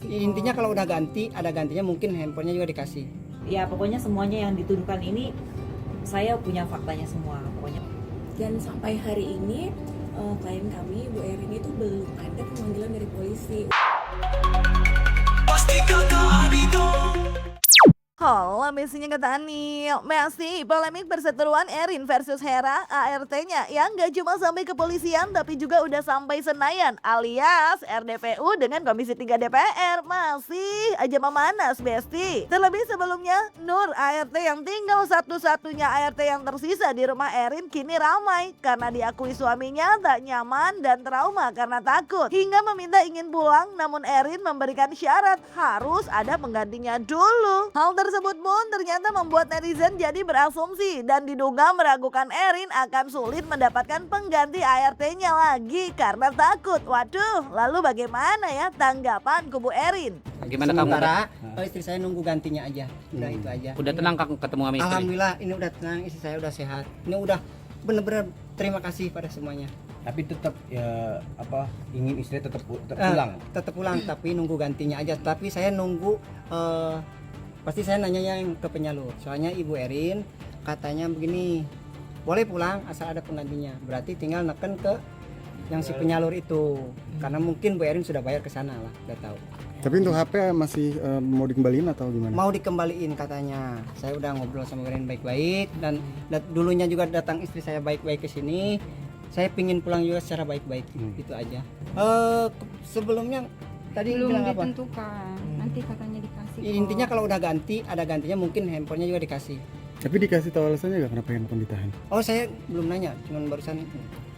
Intinya kalau udah ganti, ada gantinya, mungkin handphonenya juga dikasih. Ya pokoknya semuanya yang dituduhkan ini saya punya faktanya semua pokoknya. Dan sampai hari ini klien kami Bu Erin itu belum ada pemanggilan dari polisi. Halo, misinya kata Anil. Masih polemik perseteruan Erin versus Hera, ART-nya yang gak cuma sampai kepolisian tapi juga udah sampai Senayan alias RDPU dengan Komisi 3 DPR. Masih aja memanas, Besti. Terlebih sebelumnya, Nur, ART yang tinggal satu-satunya ART yang tersisa di rumah Erin kini ramai karena diakui suaminya tak nyaman dan trauma karena takut. Hingga meminta ingin pulang, namun Erin memberikan syarat harus ada penggantinya dulu. Hal tersebut pun ternyata membuat netizen jadi berasumsi dan diduga meragukan Erin akan sulit mendapatkan pengganti ART-nya lagi karena takut. Waduh, lalu bagaimana ya tanggapan kubu Erin? Gimana kamu? Sementara istri saya nunggu gantinya aja. Udah itu aja. Udah tenang ketemu sama istri? Alhamdulillah ini udah tenang, istri saya udah sehat. Ini udah bener-bener terima kasih pada semuanya. Tapi tetap ya ingin istri tetap pulang. Tetap pulang tapi nunggu gantinya aja. Tapi saya nunggu pasti saya nanya yang ke penyalur. Soalnya Ibu Erin katanya begini, boleh pulang asal ada penggantinya. Berarti tinggal neken ke yang si penyalur itu. Karena mungkin Bu Erin sudah bayar ke sana lah, udah tahu. Tapi untuk HP masih mau dikembaliin atau gimana? Mau dikembaliin katanya. Saya udah ngobrol sama Bu Erin baik-baik dan dulunya juga datang istri saya baik-baik ke sini. Saya pingin pulang juga secara baik-baik. Itu aja. Sebelumnya tadi belum bilang apa? ditentukan, nanti katanya dikasih. Intinya kalau udah ganti, ada gantinya, mungkin handphonenya juga dikasih. Tapi dikasih tahu alasannya gak kenapa handphone ditahan? Oh saya belum nanya, cuman barusan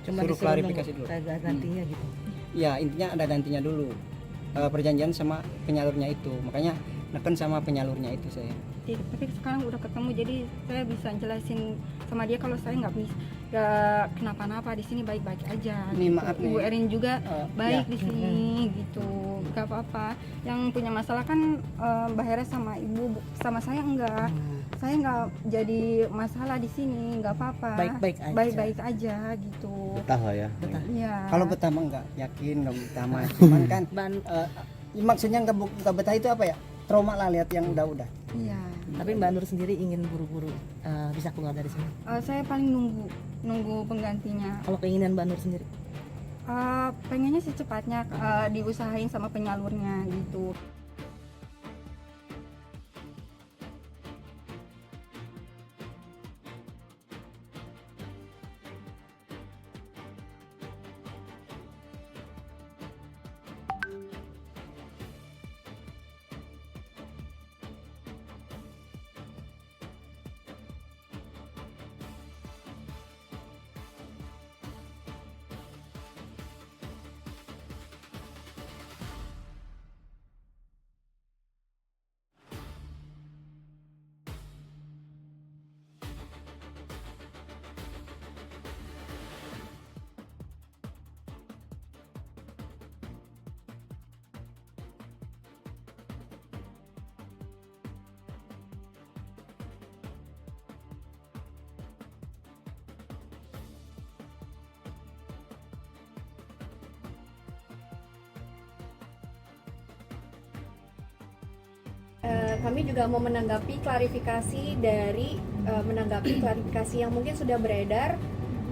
suruh klarifikasi dulu. Ada gantinya gitu. Ya intinya ada gantinya dulu. Perjanjian sama penyalurnya itu, makanya neken sama penyalurnya itu saya. Tapi sekarang udah ketemu, jadi saya bisa jelasin sama dia kalau saya nggak kenapa-napa di sini, baik-baik aja. Nih, gitu. maaf nih. Ibu Erin juga baik ya. di sini gitu, nggak apa-apa. Yang punya masalah kan Mbak Hera sama ibu, sama saya enggak. Saya nggak jadi masalah di sini, nggak apa-apa. Baik-baik aja gitu. Betah lah ya. Iya. Kalau betah mah nggak yakin, nggak betah mah. Cuman kan maksudnya nggak betah itu apa ya? Trauma lah lihat yang udah. Iya. Tapi Mbak Nur sendiri ingin buru-buru bisa keluar dari sini. Saya paling nunggu penggantinya. Kalau keinginan Mbak Nur sendiri? Pengennya secepatnya diusahain sama penyalurnya gitu. Kami juga mau menanggapi klarifikasi klarifikasi yang mungkin sudah beredar,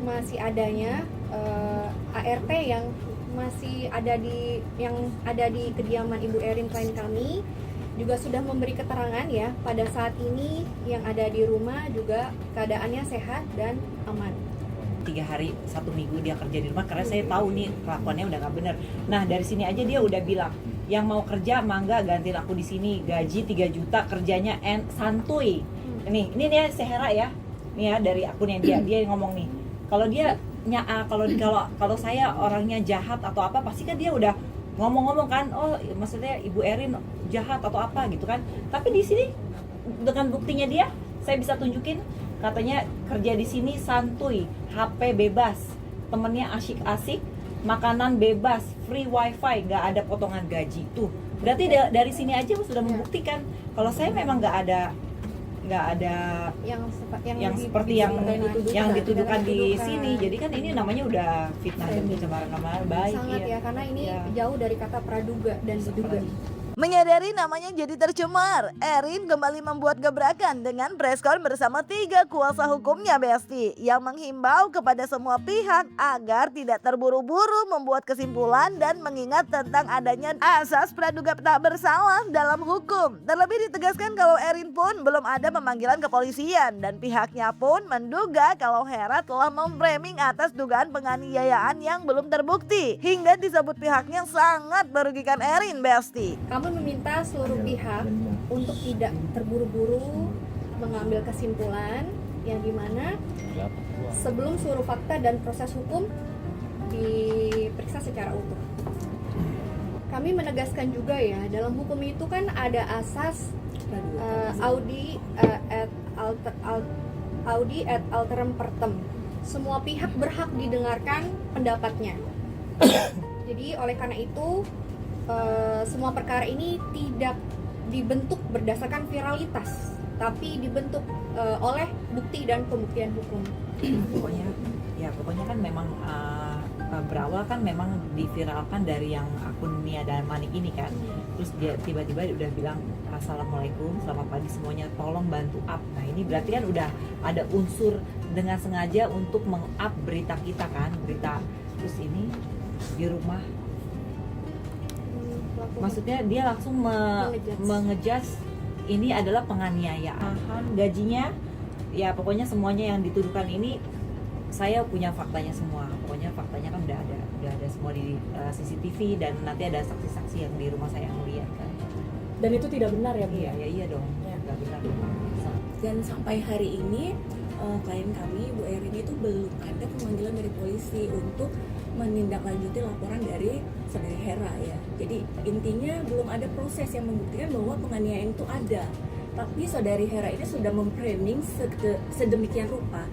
masih adanya ART yang masih ada di kediaman Ibu Erin klien kami juga sudah memberi keterangan ya pada saat ini yang ada di rumah juga keadaannya sehat dan aman. 3 hari 1 minggu dia kerja di rumah karena saya tahu nih kelakuannya udah nggak bener. Nah dari sini aja dia udah bilang, yang mau kerja mangga gantiin aku di sini, gaji 3 juta, kerjanya santuy. Ini dia Sehera ya, nih ya dari akunnya dia ngomong nih, kalau dia kalau saya orangnya jahat atau apa pasti kan dia udah ngomong-ngomong kan, oh maksudnya Ibu Erin jahat atau apa gitu kan. Tapi di sini dengan buktinya dia, saya bisa tunjukin. Katanya kerja di sini santuy, HP bebas, temennya asyik-asyik, makanan bebas, free wifi, nggak ada potongan gaji tuh. Berarti dari sini aja sudah membuktikan kalau saya memang nggak ada yang seperti yang dituduhkan di sini. Jadi kan ini namanya udah fitnah dan pencemaran nama baik. Sangat ya, karena ini jauh dari kata praduga dan diduga. Menyadari namanya jadi tercemar, Erin kembali membuat gebrakan dengan preskon bersama 3 kuasa hukumnya Besti yang menghimbau kepada semua pihak agar tidak terburu-buru membuat kesimpulan dan mengingat tentang adanya asas praduga tak bersalah dalam hukum. Terlebih ditegaskan kalau Erin pun belum ada pemanggilan kepolisian dan pihaknya pun menduga kalau Hera telah memframing atas dugaan penganiayaan yang belum terbukti hingga disebut pihaknya sangat merugikan Erin Besti. Kami meminta seluruh pihak untuk tidak terburu-buru mengambil kesimpulan yang dimana sebelum seluruh fakta dan proses hukum diperiksa secara utuh. Kami menegaskan juga ya, dalam hukum itu kan ada asas audi et alteram partem. Semua pihak berhak didengarkan pendapatnya. Jadi oleh karena itu semua perkara ini tidak dibentuk berdasarkan viralitas, tapi dibentuk oleh bukti dan pembuktian hukum. Pokoknya kan memang berawal kan memang diviralkan dari yang akun Nia dan Manik ini kan. Terus dia tiba-tiba udah bilang assalamualaikum, selamat pagi semuanya, tolong bantu up. Nah ini berarti kan udah ada unsur dengan sengaja untuk meng-up berita kita kan, berita. Terus ini di rumah maksudnya dia langsung mengejudge ini adalah penganiayaan. Gajinya ya pokoknya semuanya yang dituduhkan ini saya punya faktanya semua. Pokoknya faktanya kan udah ada semua di CCTV dan nanti ada saksi-saksi yang di rumah saya yang melihat kan. Dan itu tidak benar ya Bu? Iya dong. Nggak benar. Dan sampai hari ini klien kami Bu Erin itu belum ada pemanggilan dari polisi untuk menindaklanjuti laporan dari saudari Hera ya. Jadi intinya belum ada proses yang membuktikan bahwa penganiayaan itu ada. Tapi saudari Hera ini sudah memframing sedemikian rupa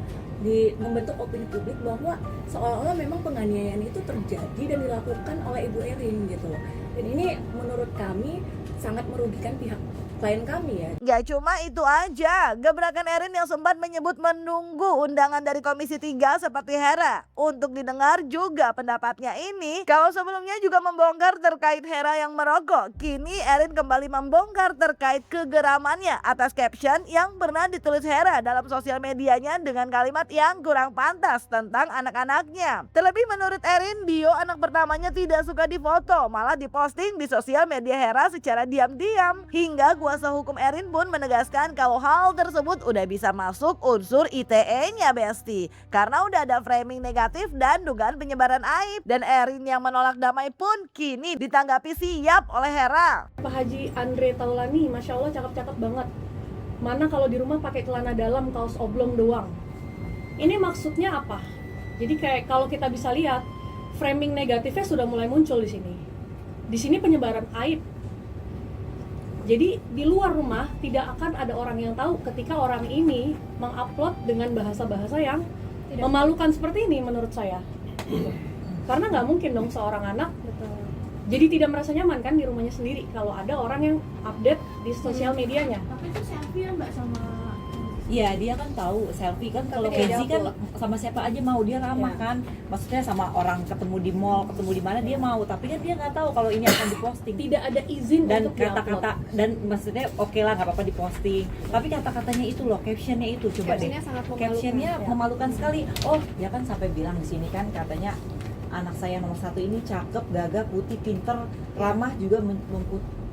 membentuk opini publik bahwa seolah-olah memang penganiayaan itu terjadi dan dilakukan oleh Ibu Erin gitu loh. Dan ini menurut kami sangat merugikan pihak klien kami ya. Gak cuma itu aja, gebrakan Erin yang sempat menyebut menunggu undangan dari Komisi 3 seperti Hera untuk didengar juga pendapatnya ini. Kalau sebelumnya juga membongkar terkait Hera yang merokok, kini Erin kembali membongkar terkait kegeramannya atas caption yang pernah ditulis Hera dalam sosial medianya dengan kalimat yang kurang pantas tentang anak-anaknya. Terlebih menurut Erin, bio anak pertamanya tidak suka difoto, malah diposting di sosial media Hera secara diam-diam. Hingga kuasa hukum Erin pun menegaskan kalau hal tersebut udah bisa masuk unsur ITE-nya Besti karena udah ada framing negatif dan dugaan penyebaran aib. Dan Erin yang menolak damai pun kini ditanggapi siap oleh Hera. Pak Haji Andre Taulani, Masya Allah cakep-cakep banget. Mana kalau di rumah pakai celana dalam, kaos oblong doang. Ini maksudnya apa? Jadi kayak kalau kita bisa lihat framing negatifnya sudah mulai muncul di sini. Di sini penyebaran aib. Jadi di luar rumah tidak akan ada orang yang tahu ketika orang ini mengupload dengan bahasa-bahasa yang memalukan seperti ini menurut saya. Karena nggak mungkin dong seorang anak jadi tidak merasa nyaman kan di rumahnya sendiri kalau ada orang yang update di sosial medianya. Tapi itu selfie ya Mbak sama... Iya, dia kan tahu selfie kan kalau Kenzi kan sama siapa aja mau, dia ramah kan. Maksudnya sama orang ketemu di mall, ketemu di mana dia mau, tapi kan dia nggak tahu kalau ini akan diposting. Tidak ada izin dan untuk kata-kata dan maksudnya oke lah nggak apa-apa diposting. Tapi kata-katanya itu loh, captionnya itu coba deh. Captionnya memalukan sekali. Oh, dia kan sampai bilang di sini kan katanya anak saya nomor 1 ini cakep, gagah, putih, pinter, ramah juga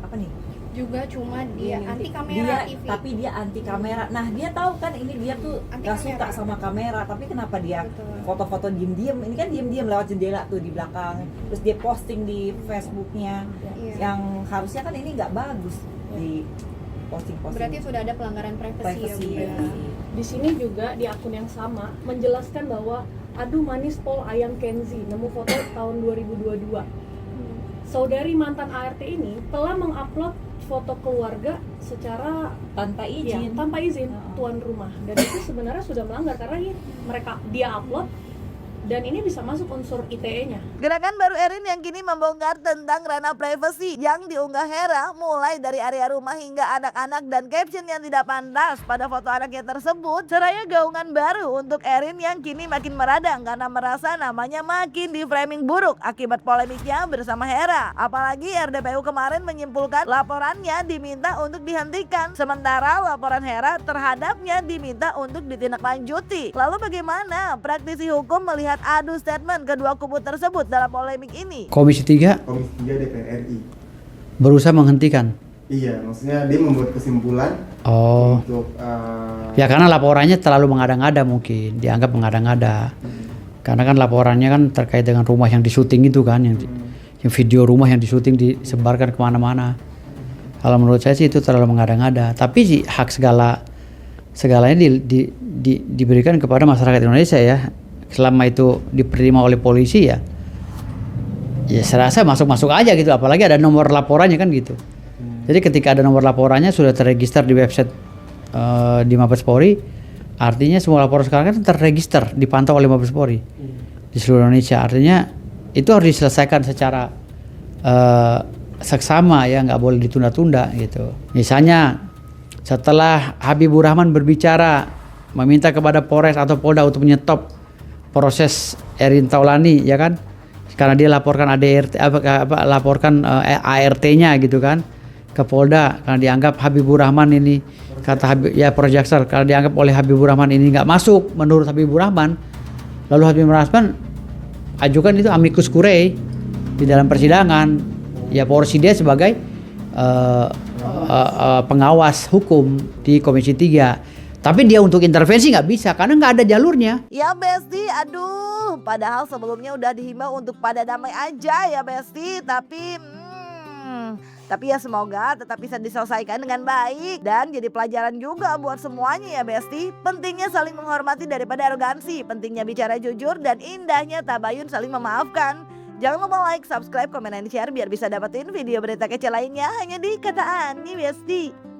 apa nih? Juga cuma dia anti kamera TV. Tapi dia anti kamera. Nah dia tahu kan ini dia tuh gak suka sama kamera, tapi kenapa dia foto-foto diem-diem? Ini kan diem-diem lewat jendela tuh di belakang. Terus dia posting di Facebooknya, yang harusnya kan ini nggak bagus di posting-posting. Berarti sudah ada pelanggaran privasi ya. Di sini juga di akun yang sama menjelaskan bahwa aduh manis Pol Ayang Kenzi nemu foto tahun 2022. Saudari mantan ART ini telah mengupload foto keluarga secara tanpa izin, tuan rumah, dan itu sebenarnya sudah melanggar karena dia upload dan ini bisa masuk unsur ITE-nya. Gerakan baru Erin yang kini membongkar tentang ranah privasi yang diunggah Hera, mulai dari area rumah hingga anak-anak dan caption yang tidak pantas pada foto anaknya tersebut, seraya gaungan baru untuk Erin yang kini makin meradang karena merasa namanya makin di framing buruk akibat polemiknya bersama Hera. Apalagi RDPU kemarin menyimpulkan laporannya diminta untuk dihentikan, sementara laporan Hera terhadapnya diminta untuk ditindaklanjuti. Lalu bagaimana praktisi hukum melihat adu statement kedua kubu tersebut dalam polemik ini? Komisi 3 DPR RI. berusaha menghentikan. Iya, maksudnya dia membuat kesimpulan Oh, untuk ya karena laporannya terlalu mengada-ngada, mungkin dianggap mengada-ngada. Karena kan laporannya kan terkait dengan rumah yang disuting itu kan, yang video rumah yang disuting disebarkan kemana-mana. Kalau menurut saya sih itu terlalu mengada-ngada. Tapi sih hak segalanya diberikan kepada masyarakat Indonesia ya. Selama itu diterima oleh polisi ya saya rasa masuk aja gitu, apalagi ada nomor laporannya kan gitu. Jadi ketika ada nomor laporannya sudah terregister di website di Mabes Polri, artinya semua laporan sekarang kan terregister, dipantau oleh Mabes Polri di seluruh Indonesia. Artinya itu harus diselesaikan secara seksama ya, nggak boleh ditunda-tunda gitu. Misalnya setelah Habibur Rahman berbicara meminta kepada Polres atau Polda untuk menyetop proses Erin Taulani ya kan, karena dia laporkan laporkan ART-nya gitu kan ke Polda, karena dianggap Habibur Rahman ini kata Prof. Jaksel, karena dianggap oleh Habibur Rahman ini nggak masuk menurut Habibur Rahman, lalu Habibur Rahman ajukan itu amicus curiae di dalam persidangan ya, porsi dia sebagai pengawas hukum di Komisi 3. Tapi dia untuk intervensi nggak bisa karena nggak ada jalurnya. Ya Besti, aduh, padahal sebelumnya udah dihimbau untuk pada damai aja ya Besti, tapi ya semoga tetap bisa diselesaikan dengan baik dan jadi pelajaran juga buat semuanya ya Besti. Pentingnya saling menghormati daripada arogansi, pentingnya bicara jujur dan indahnya tabayun saling memaafkan. Jangan lupa like, subscribe, komen, dan share biar bisa dapetin video berita kece lainnya hanya di Kata Ani Besti.